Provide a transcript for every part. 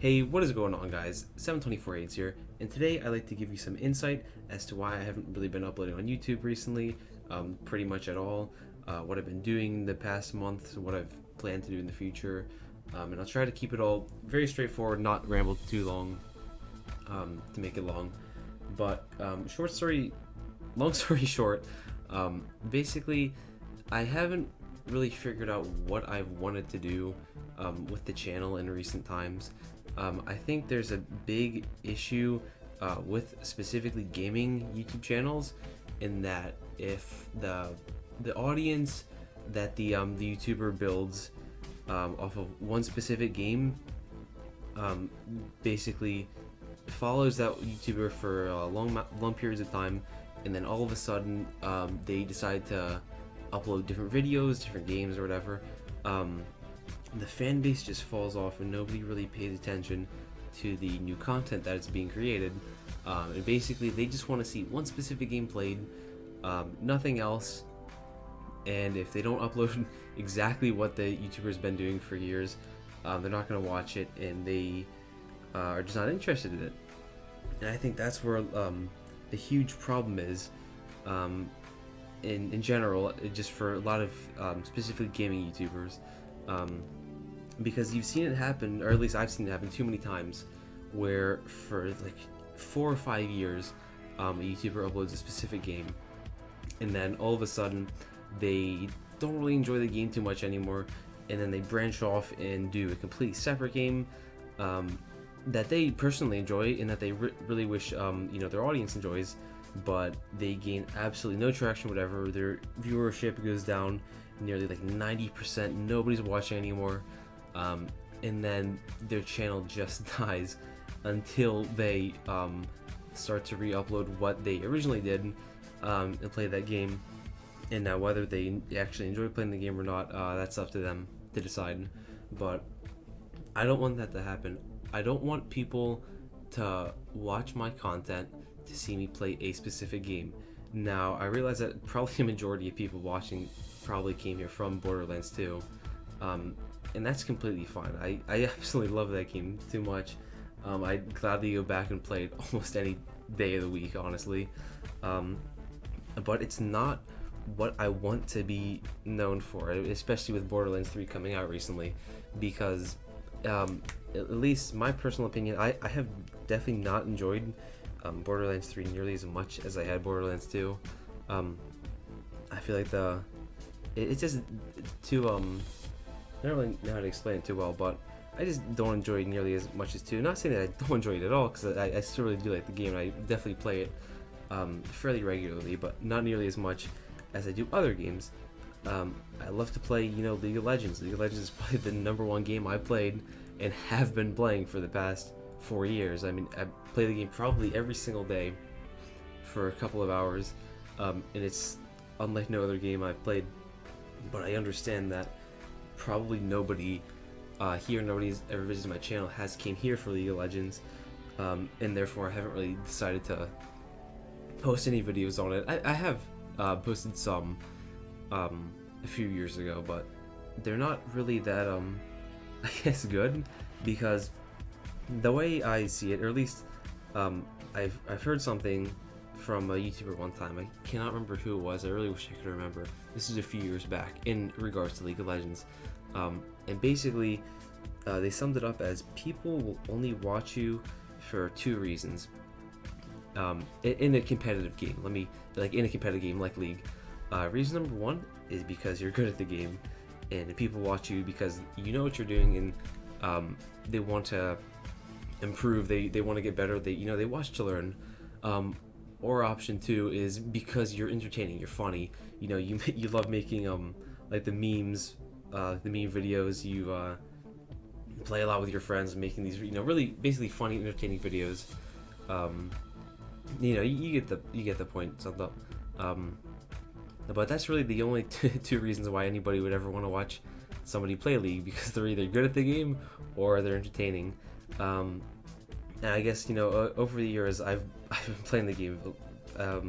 Hey, what is going on, guys? 724AIDS here, and today I'd like to give you some insight as to why I haven't really been uploading on YouTube recently, pretty much at all, what I've been doing the past month, what I've planned to do in the future, and I'll try to keep it all very straightforward, not ramble too long, to make it long. But long story short, basically, I haven't really figured out what I wanted to do with the channel in recent times. I think there's a big issue with specifically gaming YouTube channels, in that if the audience that the YouTuber builds off of one specific game basically follows that YouTuber for long periods of time, and then all of a sudden they decide to upload different videos, different games, or whatever. The fan base just falls off, and nobody really pays attention to the new content that is being created. And basically, they just want to see one specific game played, nothing else. And if they don't upload exactly what the YouTuber's been doing for years, they're not going to watch it, and they are just not interested in it. And I think that's where the huge problem is, in general, just for a lot of specifically gaming YouTubers. Because you've seen it happen, or at least I've seen it happen too many times, where for like 4 or 5 years, a YouTuber uploads a specific game, and then all of a sudden they don't really enjoy the game too much anymore, and then they branch off and do a completely separate game that they personally enjoy, and that they really wish their audience enjoys, but they gain absolutely no traction whatever. Their viewership goes down nearly like 90%. Nobody's watching anymore. And then their channel just dies until they start to re-upload what they originally did and play that game. And now whether they actually enjoy playing the game or not, that's up to them to decide. But I don't want that to happen. I don't want people to watch my content to see me play a specific game. Now, I realize that probably a majority of people watching probably came here from Borderlands 2. And that's completely fine. I absolutely love that game too much. I'd gladly go back and play it almost any day of the week, honestly. But it's not what I want to be known for, especially with Borderlands 3 coming out recently, because at least my personal opinion, I have definitely not enjoyed Borderlands 3 nearly as much as I had Borderlands 2. I feel like it's just too I don't really know how to explain it too well, but I just don't enjoy it nearly as much as 2. Not saying that I don't enjoy it at all, because I still really do like the game, and I definitely play it fairly regularly, but not nearly as much as I do other games. I love to play, League of Legends. League of Legends is probably the #1 game I played and have been playing for the past 4 years. I mean, I play the game probably every single day for a couple of hours, and it's unlike no other game I've played. But I understand that probably nobody nobody's ever visited my channel came here for League of Legends, and therefore I haven't really decided to post any videos on it. I have posted some a few years ago, but they're not really that I guess good, because the way I see it, or at least I've heard something from a YouTuber one time. I cannot remember who it was. I really wish I could remember. This is a few years back in regards to League of Legends. And basically, they summed it up as people will only watch you for 2 reasons. In a competitive game, in a competitive game like League, reason number 1 is because you're good at the game, and people watch you because you know what you're doing, and they want to improve. They want to get better. They watch to learn. Or option 2 is because you're entertaining, you're funny. You love making like the memes, the meme videos. You play a lot with your friends, making these really basically funny, entertaining videos. You get the point. But that's really the only 2 reasons why anybody would ever want to watch somebody play League, because they're either good at the game or they're entertaining. And I guess over the years I've been playing the game a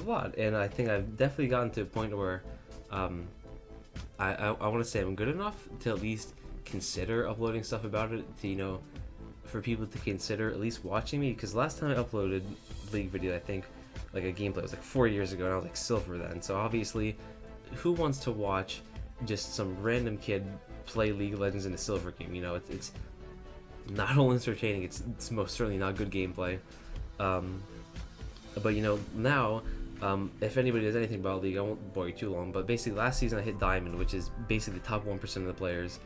lot, and I think I've definitely gotten to a point where I want to say I'm good enough to at least consider uploading stuff about it, to for people to consider at least watching me, because last time I uploaded League video, I think like a gameplay was like 4 years ago, and I was like silver then. So obviously, who wants to watch just some random kid play League of Legends in a silver game? You know, it's not only entertaining, it's most certainly not good gameplay. But you know, now, if anybody knows anything about League, I won't bore you too long, but basically last season I hit Diamond, which is basically the top 1% of the players.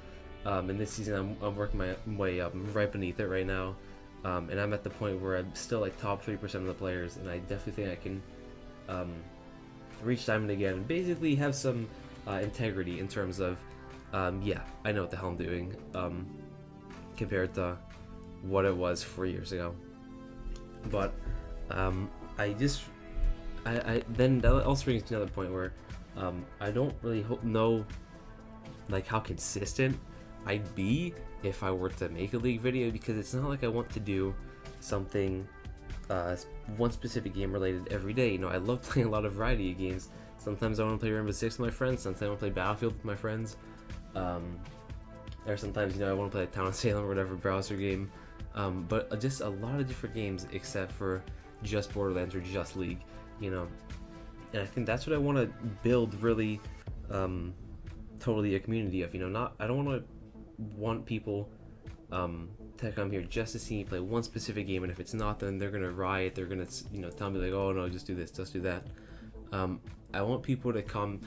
And this season I'm working my way up. I'm right beneath it right now. And I'm at the point where I'm still like top 3% of the players, and I definitely think I can reach Diamond again and basically have some integrity in terms of, yeah, I know what the hell I'm doing, compared to what it was 4 years ago. But then that also brings me to another point where I don't really know like how consistent I'd be if I were to make a League video, because it's not like I want to do something one specific game related every day. You know, I love playing a lot of variety of games. Sometimes I want to play Rainbow Six with my friends, sometimes I want to play Battlefield with my friends, or sometimes, you know, I want to play Town of Salem or whatever browser game, but just a lot of different games except for just Borderlands or just League, you know. And I think that's what I want to build, really, totally a community of, you know. I don't want people to come here just to see me play one specific game, and if it's not, then they're gonna riot, they're gonna, you know, tell me like, oh no, just do this, just do that. I want people to come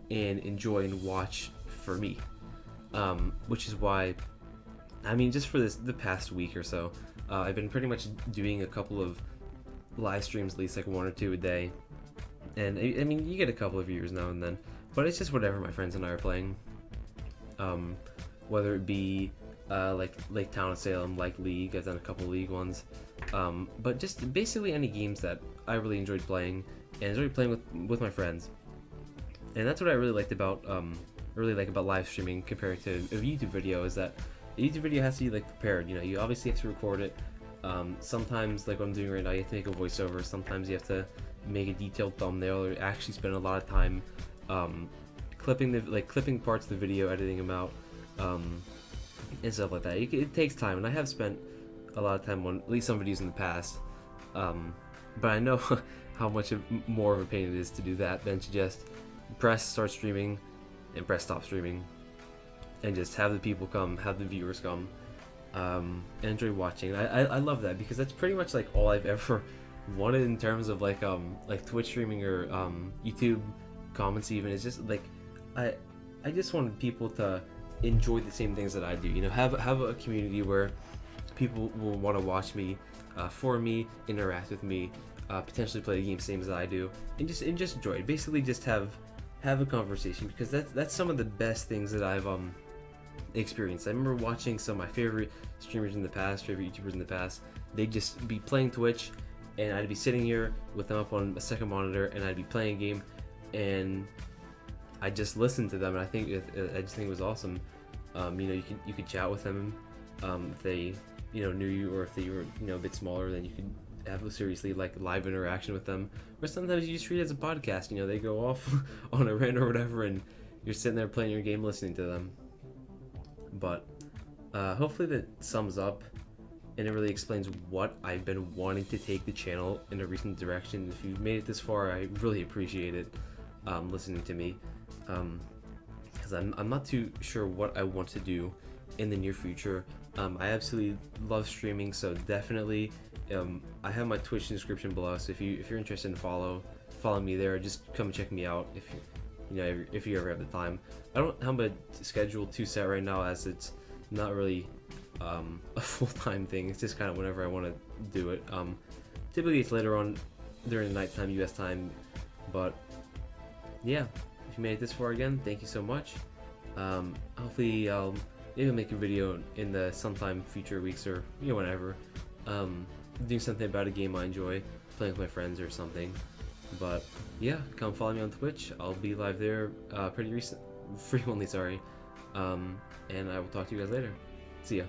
and enjoy and watch for me, which is why, I mean, just for the past week or so, I've been pretty much doing a couple of live streams, at least like 1 or 2 a day, and I mean, you get a couple of viewers now and then, but it's just whatever my friends and I are playing, whether it be like Town of Salem, like League. I've done a couple League ones, but just basically any games that I really enjoyed playing and enjoyed playing with my friends. And that's what I really liked about live streaming compared to a YouTube video, is that a YouTube video has to be like prepared. You know, you obviously have to record it. Sometimes, like what I'm doing right now, you have to make a voiceover. Sometimes you have to make a detailed thumbnail, or actually spend a lot of time clipping parts of the video, editing them out, and stuff like that. It takes time, and I have spent a lot of time on at least some videos in the past, but I know how much more of a pain it is to do that than to just press start streaming and press stop streaming and just have the people come, have the viewers come, and enjoy watching. I love that, because that's pretty much like all I've ever wanted in terms of like Twitch streaming or YouTube comments. Even, it's just like I just wanted people to enjoy the same things that I do, you know, have a community where people will want to watch me, for me, interact with me, potentially play the game same as I do, and just enjoy it. Basically just have a conversation, because that's some of the best things that I've experienced. I remember watching some of my favorite streamers in the past, favorite YouTubers in the past. They'd just be playing Twitch, and I'd be sitting here with them up on a second monitor, and I'd be playing a game, and I just listened to them, and I just think it was awesome. You know, you could chat with them, if they, you know, knew you, or if they were, you know, a bit smaller, then you could have a seriously like live interaction with them. Or sometimes you just treat it as a podcast. You know, they go off on a rant or whatever, and you're sitting there playing your game, listening to them. But hopefully that sums up, and it really explains what I've been wanting to take the channel in a recent direction. If you've made it this far, I really appreciate it, listening to me, because I'm not too sure what I want to do in the near future. I absolutely love streaming, so definitely, I have my Twitch description below, so if you're interested in follow me there, just come check me out if you ever have the time. I don't have a schedule too set right now, as it's not really a full-time thing. It's just kind of whenever I want to do it. Typically it's later on during the nighttime US time, but yeah, if you made it this far, again, thank you so much. Hopefully I'll maybe make a video in the sometime future weeks, or you know, whenever, doing something about a game I enjoy playing with my friends or something. But yeah, come follow me on Twitch. I'll be live there frequently, sorry. And I will talk to you guys later. See ya.